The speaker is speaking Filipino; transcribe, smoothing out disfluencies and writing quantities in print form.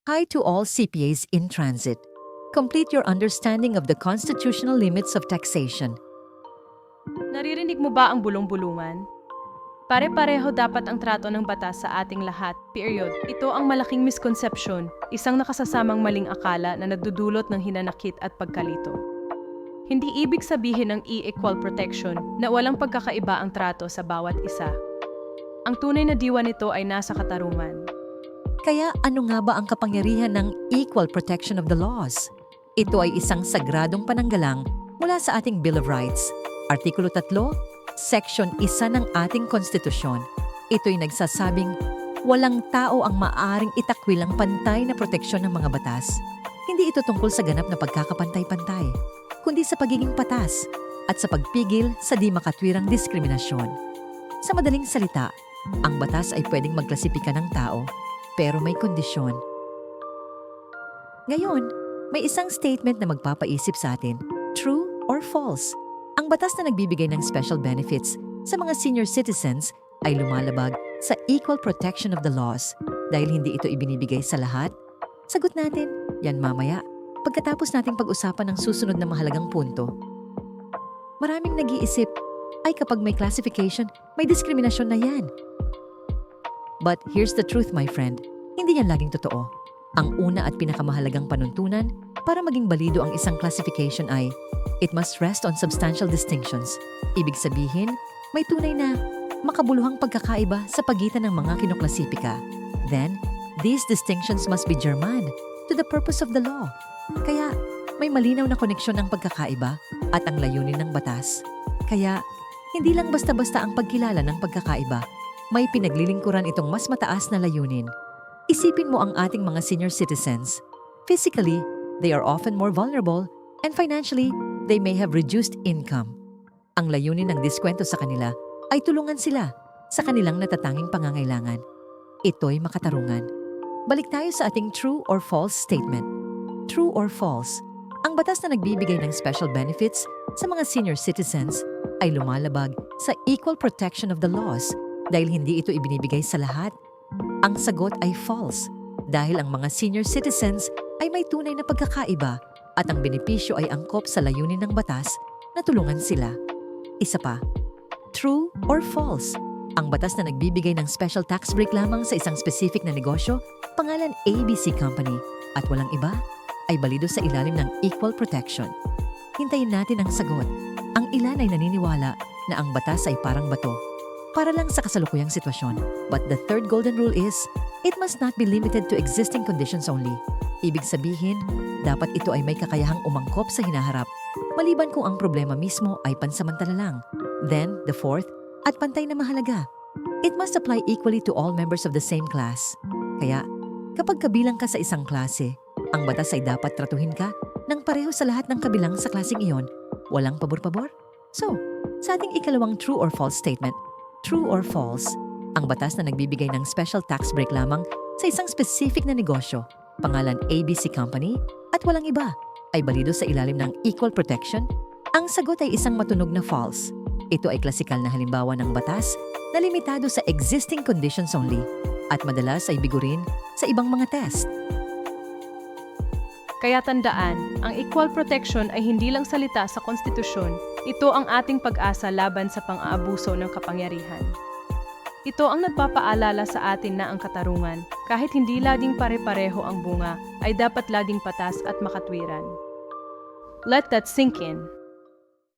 Hi to all CPAs in transit. Complete your understanding of the constitutional limits of taxation. Naririnig mo ba ang bulong-bulungan? Pare-pareho dapat ang trato ng batas sa ating lahat, period. Ito ang malaking misconception, isang nakasasamang maling akala na nagdudulot ng hinanakit at pagkalito. Hindi ibig sabihin ng equal protection na walang pagkakaiba ang trato sa bawat isa. Ang tunay na diwa nito ay nasa katarungan. Kaya ano nga ba ang kapangyarihan ng equal protection of the laws? Ito ay isang sagradong pananggalang mula sa ating Bill of Rights, Artikulo 3, Section 1 ng ating konstitusyon. Ito'y nagsasabing, walang tao ang maaaring itakwil ang pantay na proteksyon ng mga batas. Hindi ito tungkol sa ganap na pagkakapantay-pantay, kundi sa pagiging patas at sa pagpigil sa di makatwirang diskriminasyon. Sa madaling salita, ang batas ay pwedeng magklasipika ng tao, pero may kondisyon. Ngayon, may isang statement na magpapaisip sa atin, true or false? Ang batas na nagbibigay ng special benefits sa mga senior citizens ay lumalabag sa equal protection of the laws dahil hindi ito ibinibigay sa lahat? Sagot natin, yan mamaya, pagkatapos nating pag-usapan ng susunod na mahalagang punto. Maraming nag-iisip, ay kapag may classification, may diskriminasyon na yan. But here's the truth, my friend, hindi yan laging totoo. Ang una at pinakamahalagang panuntunan para maging balido ang isang classification ay it must rest on substantial distinctions. Ibig sabihin, may tunay na makabuluhang pagkakaiba sa pagitan ng mga kinoklasipika. Then, these distinctions must be germane to the purpose of the law. Kaya, may malinaw na koneksyon ng pagkakaiba at ang layunin ng batas. Kaya, hindi lang basta-basta ang pagkilala ng pagkakaiba, may pinaglilingkuran itong mas mataas na layunin. Isipin mo ang ating mga senior citizens. Physically, they are often more vulnerable and financially, they may have reduced income. Ang layunin ng diskwento sa kanila ay tulungan sila sa kanilang natatanging pangangailangan. Ito'y makatarungan. Balik tayo sa ating true or false statement. True or false? Ang batas na nagbibigay ng special benefits sa mga senior citizens ay lumalabag sa equal protection of the laws dahil hindi ito ibinibigay sa lahat. Ang sagot ay false dahil ang mga senior citizens ay may tunay na pagkakaiba at ang benepisyo ay angkop sa layunin ng batas na tulungan sila. Isa pa, true or false? Ang batas na nagbibigay ng special tax break lamang sa isang specific na negosyo, pangalan ABC Company, at walang iba, ay balido sa ilalim ng equal protection. Hintayin natin ang sagot. Ang ilan ay naniniwala na ang batas ay parang bato, para lang sa kasalukuyang sitwasyon. But the third golden rule is, it must not be limited to existing conditions only. Ibig sabihin, dapat ito ay may kakayahang umangkop sa hinaharap, maliban kung ang problema mismo ay pansamantala lang. Then, the fourth, at pantay na mahalaga, it must apply equally to all members of the same class. Kaya, kapag kabilang ka sa isang klase, ang batas ay dapat tratuhin ka ng pareho sa lahat ng kabilang sa klaseng iyon, walang pabor-pabor. So, sa ating ikalawang true or false statement, true or false, ang batas na nagbibigay ng special tax break lamang sa isang specific na negosyo, pangalan ABC Company, at walang iba, ay balido sa ilalim ng equal protection? Ang sagot ay isang matunog na false. Ito ay klasikal na halimbawa ng batas na limitado sa existing conditions only at madalas ay bigurin sa ibang mga test. Kaya tandaan, ang equal protection ay hindi lang salita sa konstitusyon, ito ang ating pag-asa laban sa pang-aabuso ng kapangyarihan. Ito ang nagpapaalala sa atin na ang katarungan, kahit hindi laging pare-pareho ang bunga, ay dapat laging patas at makatwiran. Let that sink in.